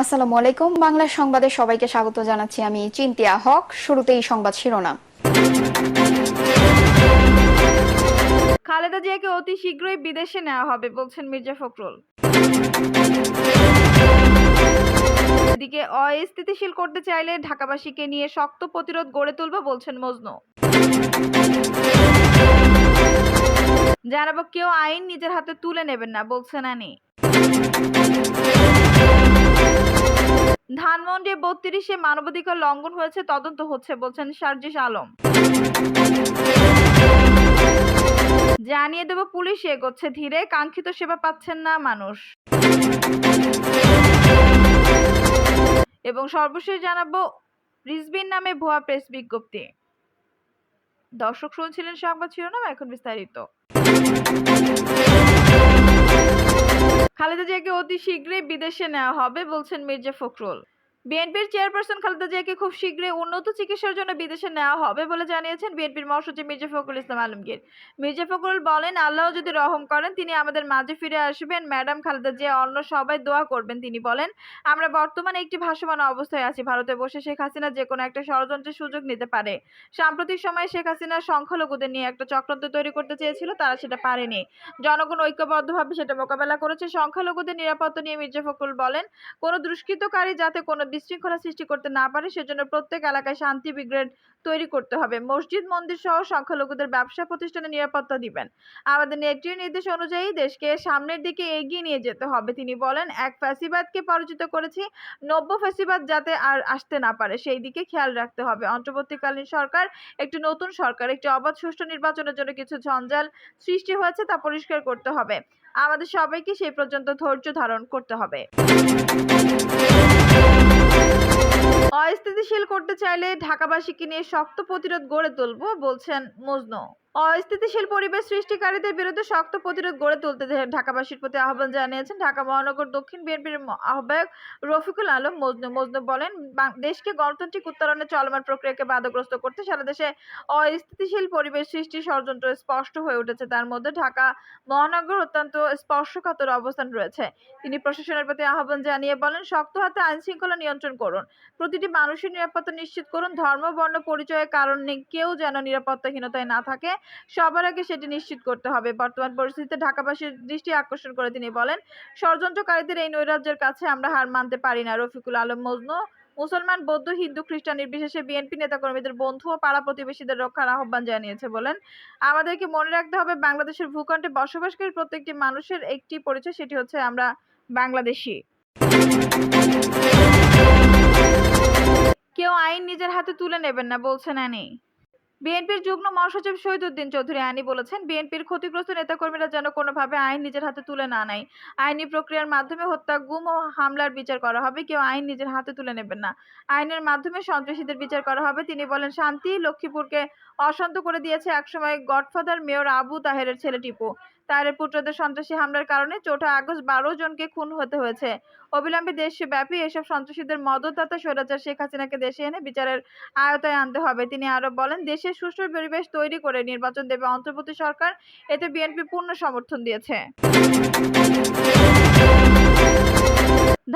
আসসালামু আলাইকুম। বাংলা সংবাদে সবাইকে স্বাগত জানাচ্ছি। আমি চিন্তিয়া হক। শুরুতেই সংবাদ শিরোনাম। খালেদা জিয়াকে অতি শীঘ্রই বিদেশে নেওয়া হবে বলছেন মির্জা ফখরুল। এদিকে অস্থিতিশীল করতে চাইলে ঢাকাবাসীকে নিয়ে শক্ত প্রতিরোধ গড়ে তুলব বলছেন মজনু। জানাবো কেউ আইন নিজের হাতে তুলে নেবেন না বলছেন আনি। ধানমন্ডি ৩২-এ মানবাধিকার লঙ্ঘন হয়েছে, তদন্ত হচ্ছে বলছেন সার্জিস আলম। জানিয়ে দেব পুলিশ এগোচ্ছে ধীরে, কাঙ্ক্ষিত সেবা পাচ্ছেন না মানুষ। এবং সর্বশেষ জানাবো রিজভির নামে ভুয়া প্রেস বিজ্ঞপ্তি। দর্শক শুনছিলেন সংবাদ শিরোনাম, এখন বিস্তারিত। খালেদা জিয়াকে অতি শীঘ্রই বিদেশে নেওয়া হবে বলছেন মির্জা ফখরুল। বিএনপির চেয়ারপারসন খালেদা জিয়াকে খুব শীঘ্রই উন্নত চিকিৎসার জন্য বিদেশে নেওয়া হবে বলে জানিয়েছেন বিএনপির মহাসচিব মির্জা ফখরুল ইসলাম আলমগীর। মির্জা ফখরুল বলেন, আল্লাহ যদি রহম করেন তিনি আমাদের মাঝে ফিরে আসবেন। ম্যাডাম খালেদা জিয়া অন্য সবাই দোয়া করবেন। তিনি বলেন, আমরা বর্তমানে একটি ভাসমান অবস্থায় আছি। ভারতে বসে শেখ হাসিনা যে কোনো একটা ষড়যন্ত্রের সুযোগ নিতে পারে। সাম্প্রতিক সময়ে শেখ হাসিনা সংখ্যালঘুদের নিয়ে একটা চক্রান্ত তৈরি করতে চেয়েছিল, তারা সেটা পারেনি। জনগণ ঐক্যবদ্ধভাবে সেটা মোকাবেলা করেছে। সংখ্যালঘুদের নিরাপত্তা নিয়ে মির্জা ফখরুল বলেন, কোনো দুষ্কৃতকারী যাতে কোনো বিশৃঙ্খলা সৃষ্টি করতে না পারে সেজন্য প্রত্যেক এলাকায় শান্তি ব্রিগেড তৈরি করতে হবে। মসজিদ মন্দির সহ সংখ্যালঘুদের ব্যবসা প্রতিষ্ঠানে নিরাপত্তা দিবেন। আমাদের নেত্রীর নির্দেশ অনুযায়ী দেশকে সামনের দিকে এগিয়ে নিয়ে যেতে হবে। তিনি বলেন, এক ফ্যাসিবাদকে পরাজিত করেছি, নব্য ফ্যাসিবাদ যাতে আর আসতে না পারে সেই দিকে খেয়াল রাখতে হবে। অন্তর্বর্তীকালীন সরকার একটি নতুন সরকার, একটি অবাধ সুষ্ঠু নির্বাচনের জন্য কিছু ঝঞ্ঝাল সৃষ্টি হয়েছে, তা পরিষ্কার করতে হবে। আমাদের সবাইকে সেই পর্যন্ত ধৈর্য ধারণ করতে হবে। অস্থিতিশীল করতে চাইলে ঢাকাবাসীকে নিয়ে শক্ত প্রতিরোধ গড়ে তুলব বলছেন মজনু। অস্থিতিশীল পরিবেশ সৃষ্টিকারীদের বিরুদ্ধে শক্ত প্রতিরোধ গড়ে তুলতে ঢাকাবাসীর প্রতি আহ্বান জানিয়েছেন ঢাকা মহানগর দক্ষিণ বিএনপির আহ্বায়ক রফিকুল আলম মজনু। মজনু বলেন, দেশকে গণতান্ত্রিক উত্তরণের চলমান প্রক্রিয়াকে বাধাগ্রস্ত করতে সারা দেশে অস্থিতিশীল পরিবেশ সৃষ্টির ষড়যন্ত্র স্পষ্ট হয়ে উঠেছে। তার মধ্যে ঢাকা মহানগর অত্যন্ত স্পর্শকাতর অবস্থান রয়েছে। তিনি প্রশাসনের প্রতি আহ্বান জানিয়ে বলেন, শক্ত হাতে আইন শৃঙ্খলা নিয়ন্ত্রণ করুন, প্রতিটি মানুষের নিরাপত্তা নিশ্চিত করুন। ধর্ম বর্ণ পরিচয়ের কারণে কেউ যেন নিরাপত্তাহীনতায় না থাকে, সবার আগে সেটি নিশ্চিত করতে হবে। বর্তমান পরিস্থিতিতে ঢাকাবাসীর দৃষ্টি আকর্ষণ করে তিনি বলেন, ষড়যন্ত্রকারীদের এই নৈরাজ্যের কাছে আমরা হার মানতে পারি না। রফিকুল আলম মজনু মুসলমান, বৌদ্ধ, হিন্দু, খ্রিস্টান নির্বিশেষে বিএনপি নেতাকর্মীদের, বন্ধু ও পাড়া প্রতিবেশীদের রক্ষার আহ্বান জানিয়েছে। বলেন, আমাদেরকে মনে রাখতে হবে বাংলাদেশের ভূখণ্ডে বসবাসকারী প্রত্যেকটি মানুষের একটি পরিচয়, সেটি হচ্ছে আমরা বাংলাদেশী। কেউ আইন নিজের হাতে তুলে নেবেন না বলছেন আনি। বিএনপির যুগ্ম মহাসচিব শহীদউদ্দিন চৌধুরী আনি বলেছেন, বিএনপির ক্ষতিগ্রস্ত নেতাকর্মীরা যেন কোনোভাবে আইন নিজের হাতে তুলে না নেয়। আইনি প্রক্রিয়ার মাধ্যমে হত্যা, গুম ও হামলার বিচার করা হবে। কেউ আইন নিজের হাতে তুলে নেবেন না। আইনের মাধ্যমে সন্ত্রাসীদের বিচার করা হবে। তিনি বলেন, শান্তি লক্ষ্মীপুরকে অশান্ত করে দিয়েছে একসময় গডফাদার মেয়র আবু তাহেরের ছেলে টিপু। তাহেরের পুত্রদের সন্ত্রাসী হামলার কারণে ৪ আগস্ট ১২ জনকে খুন হতে হয়েছে। অবিলম্বে দেশব্যাপী এসব সন্ত্রাসীদের মদতদাতা স্বৈরাচার শেখ হাসিনাকে দেশে এনে বিচারের আওতায় আনতে হবে। তিনি আরো বলেন, দেশে সুষ্ঠু পরিবেশ তৈরি করে নির্বাচন দেবে অন্তর্বর্তী সরকার, এতে বিএনপি পূর্ণ সমর্থন দিয়েছে।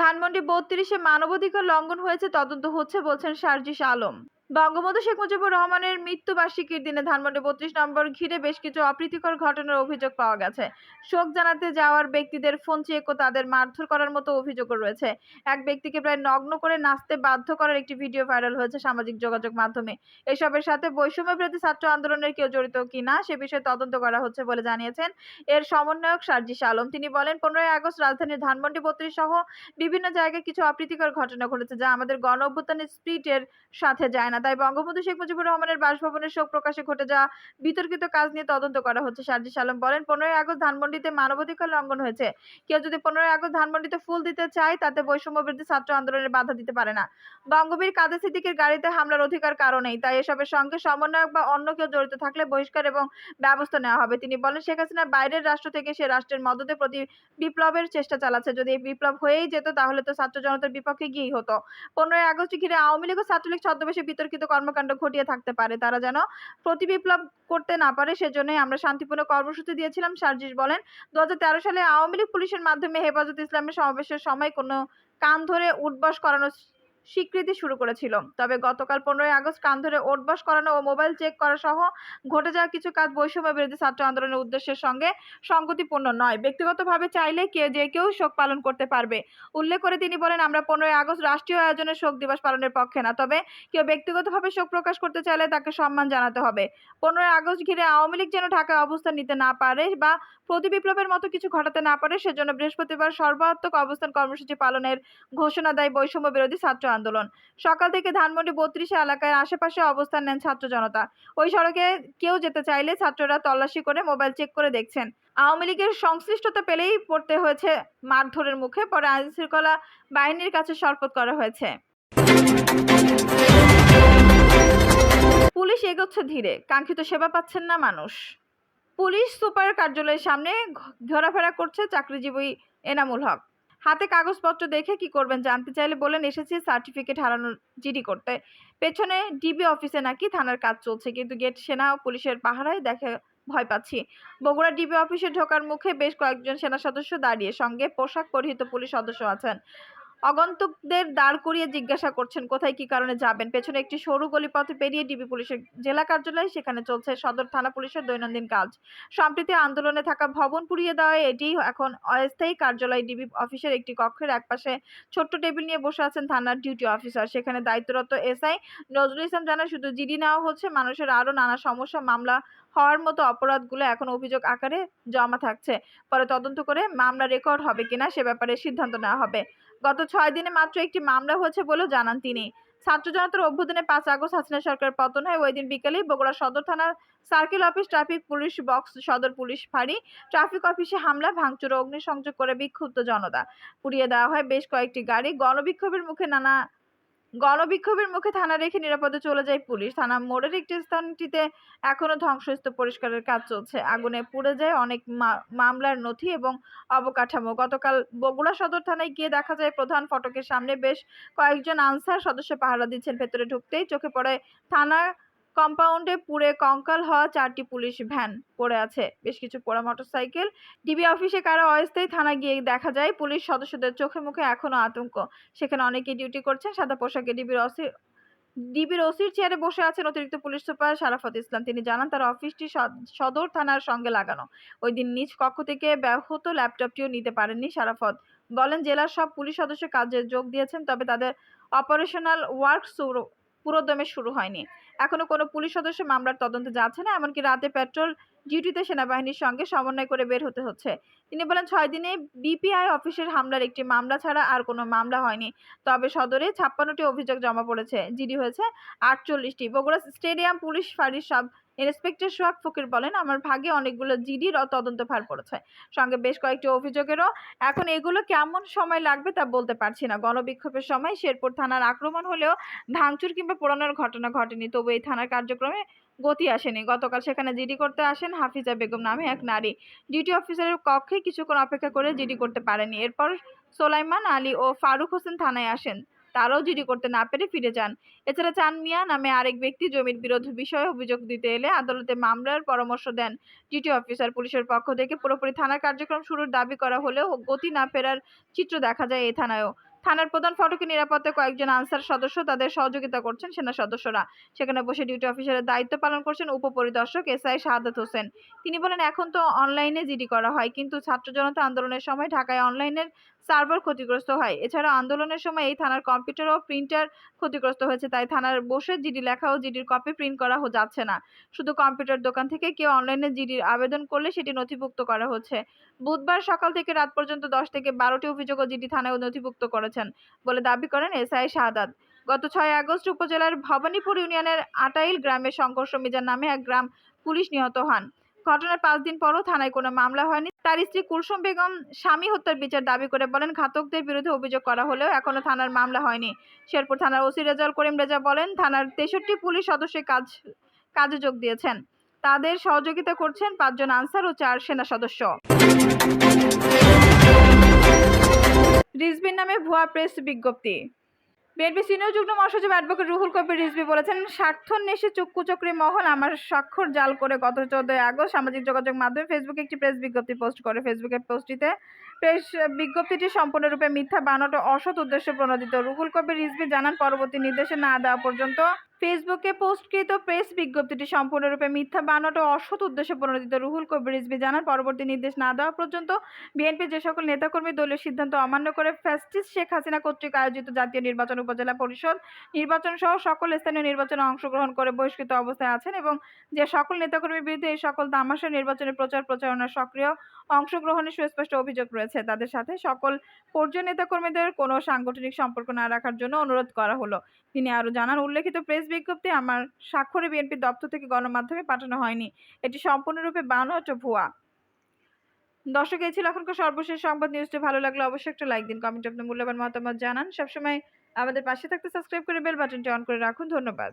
ধানমন্ডি ৩২-এ মানবাধিকার লঙ্ঘন হয়েছে, তদন্ত হচ্ছে বলছেন সার্জিস আলম। বঙ্গবন্ধু শেখ মুজিবুর রহমানের মৃত্যুবার্ষিকীর দিনে ধানমন্ডি ৩২ নম্বর ঘিরে বেশ কিছু অপ্রীতিকর ঘটনার অভিযোগ পাওয়া গেছে। শোক জানাতে যাওয়ার ব্যক্তিদের ফোন চেক ও তাদের মারধর করার মতো অভিযোগও রয়েছে। এক ব্যক্তিকে প্রায় নগ্ন করে নাচতে বাধ্য করার একটি ভিডিও ভাইরাল হয়েছে সামাজিক যোগাযোগ মাধ্যমে। এসবের সাথে বৈষম্য বিরোধী ছাত্র আন্দোলনের কেউ জড়িত কিনা সে বিষয়ে তদন্ত করা হচ্ছে বলে জানিয়েছেন এর সমন্বয়ক সার্জিস আলম। তিনি বলেন, ১৫ই আগস্ট রাজধানীর ধানমন্ডি ৩২ সহ বিভিন্ন জায়গায় কিছু অপ্রীতিকর ঘটনা ঘটেছে, যা আমাদের গণ অভ্যুত্থানের স্পিরিটের সাথে যায় না। তাই বঙ্গবন্ধু শেখ মুজিবুর রহমানের বাসভবনের শোক প্রকাশে ঘটে যাওয়া বিতর্কিত কাজ নিয়ে তদন্ত করা হচ্ছে। সার্জিস আলম বলেন, ১৫ই আগস্ট ধানমন্ডিতে মানবাধিকার লঙ্ঘন হয়েছে। কেউ যদি ১৫ই আগস্ট ধানমন্ডিতে ফুল দিতে চায়, তাতে বৈষম্য বিরোধী ছাত্র আন্দোলনের বাধা দিতে পারে না। বঙ্গবীর কাদের সিদ্দিকীর গাড়িতে হামলার অধিকার কারো নেই। তাই এসবের সঙ্গে সমন্বয়ক বা অন্য কেউ জড়িত থাকলে বহিষ্কার এবং ব্যবস্থা নেওয়া হবে। তিনি বলেন, শেখ হাসিনা বাইরের রাষ্ট্র থেকে সে রাষ্ট্রের মদদে প্রতি বিপ্লবের চেষ্টা চালাচ্ছে। যদি এই বিপ্লব হয়েই যেত তাহলে তো ছাত্র জনতার বিপক্ষে গিয়েই হতো। ১৫ই আগস্ট ঘিরে আওয়ামী লীগ ও ছাত্রলীগ ছদ্মবেশে বিতর্কিত কর্মকাণ্ড ঘটিয়ে থাকতে পারে। তারা যেন প্রতি বিপ্লব করতে না পারে, সেজন্যই আমরা শান্তিপূর্ণ কর্মসূচি দিয়েছিলাম। সার্জিস বলেন, ২০১৩ সালে আওয়ামী লীগ পুলিশের মাধ্যমে হেফাজত ইসলামের সমাবেশের সময় কোনো কান ধরে উঠবস করানোর স্বীকৃতি শুরু করেছিল। তবে গতকাল 15ই আগস্ট কান ধরে ওঠবস করানো ও মোবাইল চেক করা সহ ঘটে যাওয়া কিছু কাজ বৈষম্য বিরোধী ছাত্র আন্দোলনের উদ্দেশ্যের সঙ্গে সঙ্গতিপূর্ণ নয়। ব্যক্তিগতভাবে চাইলে যে কেউ শোক পালন করতে পারবে। উল্লেখ করে তিনি বলেন, আমরা 15ই আগস্ট রাষ্ট্রীয় আয়োজনে শোক দিবস পালনের পক্ষে না, তবে কেউ ব্যক্তিগতভাবে শোক প্রকাশ করতে চাইলে তাকে সম্মান জানাতে হবে। 15ই আগস্ট ঘিরে আওয়ামী লীগ যেন ঢাকায় অবস্থান নিতে না পারে বা প্রতি বিপ্লবের মতো কিছু ঘটাতে না পারে, সেজন্য বৃহস্পতিবার সর্বাত্মক অবস্থান কর্মসূচি পালনের ঘোষণা দেয় বৈষম্য বিরোধী ছাত্র আন্দোলন। সকাল থেকে ধানমন্ডি 32 এলাকায় আশেপাশে অবস্থান নেন ছাত্র জনতা। ওই সড়কে কেউ যেতে চাইলে ছাত্ররা তল্লাশি করে মোবাইল চেক করে দেখছেন। আওয়ামী লীগের সংশ্লিষ্টতা পেলেই পড়তে হয়েছে মারধরের মুখে, পরে আইনশৃঙ্খলা বাহিনীর কাছে সোপর্দ করা হয়েছে। পুলিশ এগোচ্ছে ধীরে, কাঙ্ক্ষিত সেবা পাচ্ছেন না মানুষ। পুলিশ সুপার কার্যালয়ের সামনে ঘোরাফেরা করছে চাকরিজীবী এনামুল হক। হাতে কাগজপত্র দেখে কি করবেন জানতে চাইলে বলেন, এসেছি সার্টিফিকেট হারানোর জিডি করতে। পেছনে ডিবি অফিসে নাকি থানার কাজ চলছে, কিন্তু গেট সেনা ও পুলিশের পাহারায় দেখে ভয় পাচ্ছি। বগুড়া ডিবি অফিসে ঢোকার মুখে বেশ কয়েকজন সেনা সদস্য দাঁড়িয়ে, সঙ্গে পোশাক পরিহিত পুলিশ সদস্য আছেন। আগন্তুকদের দাঁড় করিয়ে জিজ্ঞাসা করছেন কোথায় কি কারণে যাবেন। পেছনে একটি সরু গলিপথে পেরিয়ে ডিবি পুলিশের জেলা কার্যালয়, সেখানে চলছে সদর থানা পুলিশের দৈনন্দিন কাজ। সম্প্রতি আন্দোলনে থাকা ভবন পুড়িয়ে দেওয়ায় এটি এখন অস্থায়ী কার্যালয়। ডিবি অফিসের একটি কক্ষের একপাশে ছোট্ট টেবিল নিয়ে বসে আছেন থানার ডিউটি অফিসার। সেখানে দায়িত্বরত এসআই নজরুল ইসলাম জানান, শুধু জিডি নেওয়া হচ্ছে, মানুষের আরও নানা সমস্যা মামলা হওয়ার মতো অপরাধগুলো এখন অভিযোগ আকারে জমা থাকছে। পরে তদন্ত করে মামলা রেকর্ড হবে কিনা সে ব্যাপারে সিদ্ধান্ত নেওয়া হবে। গত 6 দিনে মাত্র একটি মামলা হয়েছে বলেও জানান তিনি। ছাত্র জনতার অভ্যুত্থানে 5 আগস্ট হাসিনা সরকারের পতন হয়। ওই দিন বিকেলেই বগুড়া সদর থানার circle office, traffic police box, সদর পুলিশ ফাঁড়ি, ট্রাফিক অফিসে হামলা, ভাঙচুর ও অগ্নিসংযোগ করে বিক্ষুব্ধ জনতা। পুড়িয়ে দেওয়া হয় বেশ কয়েকটি গাড়ি। গণবিক্ষোভের মুখে থানা রেখে নিরাপদে চলে যায় পুলিশ। থানা মোড়ের একটি স্থানটিতে এখনো ধ্বংসস্তূপ পরিষ্কারের কাজ চলছে। আগুনে পুড়ে যায় অনেক মামলার নথি এবং অবকাঠামো। গতকাল বগুড়া সদর থানায় গিয়ে দেখা যায় প্রধান ফটকের সামনে বেশ কয়েকজন আনসার সদস্য পাহারা দিচ্ছেন। ভেতরে ঢুকতেই চোখে পড়ে থানার কম্পাউন্ডে পুড়ে কঙ্কাল হওয়া 4টি পুলিশ ভ্যান পড়ে আছে, বেশ কিছু পোড়া মোটরসাইকেল। ডিবি অফিসে কারা অস্থায়ী থানা গিয়ে দেখা যায় পুলিশ সদস্যদের চোখে মুখে এখনো আতঙ্ক। সেখানে অনেকেই ডিউটি করছেন সাদা পোশাকে। ডিবির ওসির চেয়ারে বসে আছেন অতিরিক্ত পুলিশ সুপার শারাফত ইসলাম। তিনি জানান, তার অফিসটি সদর থানার সঙ্গে লাগানো। ওই দিন নিজ কক্ষ থেকে ব্যবহৃত ল্যাপটপটিও নিতে পারেননি শারাফত। বলেন, জেলার সব পুলিশ সদস্য কাজে যোগ দিয়েছেন, তবে তাদের অপারেশনাল ওয়ার্ক পুরোদমে শুরু হয়নি। এখনো কোনো পুলিশ সদস্য মামলার তদন্তে যাচ্ছে না, এমনকি রাতে পেট্রোল ডিউটিতে সেনাবাহিনীর সঙ্গে সমন্বয় করে বের হতে হচ্ছে। তিনি বলেন, 6 দিনে বিপিআই অফিসের হামলার একটি মামলা ছাড়া আর কোনো মামলা হয়নি। তবে সদরে 56টি অভিযোগ জমা পড়েছে, জিডি হয়েছে 48টি। বগুড়া স্টেডিয়াম পুলিশ ফাঁড়ির সব ইন্সপেক্টর সোহাগ ফকির বলেন, আমার ভাগে অনেকগুলো জিডির তদন্ত ভার পড়েছে, সঙ্গে বেশ কয়েকটি অভিযোগেরও। এখন এগুলো কেমন সময় লাগবে তা বলতে পারছি না। গণবিক্ষোভের সময় শেরপুর থানার আক্রমণ হলেও ভাঙচুর কিংবা পোড়ানোর ঘটনা ঘটেনি, তবু এই থানার কার্যক্রমে গতি আসেনি। গতকাল সেখানে জিডি করতে আসেন হাফিজা বেগম নামে এক নারী। ডিউটি অফিসারের কক্ষে কিছুক্ষণ অপেক্ষা করে জিডি করতে পারেনি। এরপর সোলাইমান আলী ও ফারুক হোসেন থানায় আসেন, তারাও জিডি করতে না পেরে ফিরে যান। এছাড়া চান মিয়া নামে আরেক ব্যক্তি জমির বিরোধ বিষয়ে অভিযোগ দিতে এলে আদালতে মামলার পরামর্শ দেন ডিউটি অফিসার। পুলিশের পক্ষ থেকে পুরোপুরি থানার কার্যক্রম শুরুর দাবি করা হলেও গতি না ফেরার চিত্র দেখা যায় এই থানায়ও। থানার প্রধান ফটকে নিরাপত্তায় কয়েকজন আনসার সদস্য, তাদের সহযোগিতা করছেন সেনা সদস্যরা। সেখানে বসে ডিউটি অফিসারের দায়িত্ব পালন করছেন উপপরিদর্শক এসআই শাহাদাত হোসেন। তিনি বলেন, এখন তো অনলাইনে জিডি করা হয়, কিন্তু ছাত্র জনতা আন্দোলনের সময় ঢাকায় অনলাইনের সার্ভার ক্ষতিগ্রস্ত হয়। এছাড়া আন্দোলনের সময় এই থানার কম্পিউটার ও প্রিন্টার ক্ষতিগ্রস্ত হয়েছে, তাই থানার বসে জিডি লেখা ও জিডির কপি প্রিন্ট করা যাচ্ছে না। শুধু কম্পিউটার দোকান থেকে কেউ অনলাইনে জিডির আবেদন করলে সেটি নথিভুক্ত করা হচ্ছে। বুধবার সকাল থেকে রাত পর্যন্ত 10 থেকে 12টি অভিযোগ ও জিডি থানায় নথিভুক্ত করেছেন বলে দাবি করেন এসআই শাহাদাত। গত 6 আগস্ট উপজেলার ভবানীপুর ইউনিয়নের আটাইল গ্রামে সংঘর্ষ মিজান নামে এক গ্রাম পুলিশ নিহত হন। ঘটনার 5 দিন পরও থানায় কোনো মামলা হয়নি। তার স্ত্রী কুলসুম বেগম স্বামী হত্যার বিচার দাবি করে বলেন, ঘাতকদের বিরুদ্ধে অভিযোগ করা হলেও এখনো থানার মামলা হয়নি। শেরপুর থানার ওসি রেজাউল করিম রেজা বলেন, থানার 63 পুলিশ সদস্য কাজে যোগ দিয়েছেন। তাদের সহযোগিতা করছেন 5 জন আনসার ও 4 সেনা সদস্য। রিজভির নামে ভুয়া প্রেস বিজ্ঞপ্তি। বিএনপি সিনিয়র যুগ্ম মহাসচিব অ্যাডভোকেট রুহুল কবির রিজভী বলেছেন, স্বার্থান্বেষী কুচক্রী মহল আমার স্বাক্ষর জাল করে গত 14 আগস্ট সামাজিক যোগাযোগ মাধ্যমে ফেসবুকে একটি প্রেস বিজ্ঞপ্তি পোস্ট করে। ফেসবুকের পোস্টটিতে প্রেস বিজ্ঞপ্তিটি সম্পূর্ণরূপে মিথ্যা, বানোয়াট ও অসৎ উদ্দেশ্যে প্রণোদিত। রুহুল কবির রিজভী জানান, পরবর্তী নির্দেশে না দেওয়া পর্যন্ত ফেসবুকে পোস্টকৃত প্রেস বিজ্ঞপ্তিটি সম্পূর্ণরূপে মিথ্যা, বানোয়াট ও অসৎ উদ্দেশ্যে প্রণোদিত। রুহুল কবির রিজভী জানান, পরবর্তী নির্দেশ না দেওয়া পর্যন্ত বিএনপি যে সকল নেতাকর্মী দলীয় সিদ্ধান্ত অমান্য করে ফ্যাসিস্ট শেখ হাসিনা কর্তৃক আয়োজিত জাতীয় নির্বাচন, উপজেলা পরিষদ নির্বাচন সহ সকল স্থানীয় নির্বাচনে অংশগ্রহণ করে বহিষ্কৃত অবস্থায় আছেন এবং যে সকল নেতাকর্মীর বিরুদ্ধে এই সকল তামাশা নির্বাচনের প্রচার প্রচারণার সক্রিয় অংশগ্রহণের সুস্পষ্ট অভিযোগ রয়েছে, তাদের সাথে সকল পর্যায়ের নেতাকর্মীদের কোনো সাংগঠনিক সম্পর্ক না রাখার জন্য অনুরোধ করা হলো। তিনি আরো জানান, উল্লেখিত প্রেস বিজ্ঞপ্তি আমার স্বাক্ষরে বিএনপির দপ্তর থেকে গণমাধ্যমে পাঠানো হয়নি। এটি সম্পূর্ণরূপে বানোয়াট ও ভুয়া। দর্শক, এই ছিল এখনকার সর্বশেষ সংবাদ। নিউজটি ভালো লাগলে অবশ্যই একটা লাইক দিন, কমেন্টে আপনার মূল্যবান মতামত জানান। সবসময় আমাদের পাশে থাকতে সাবস্ক্রাইব করে বেল বাটনটি অন করে রাখুন। ধন্যবাদ।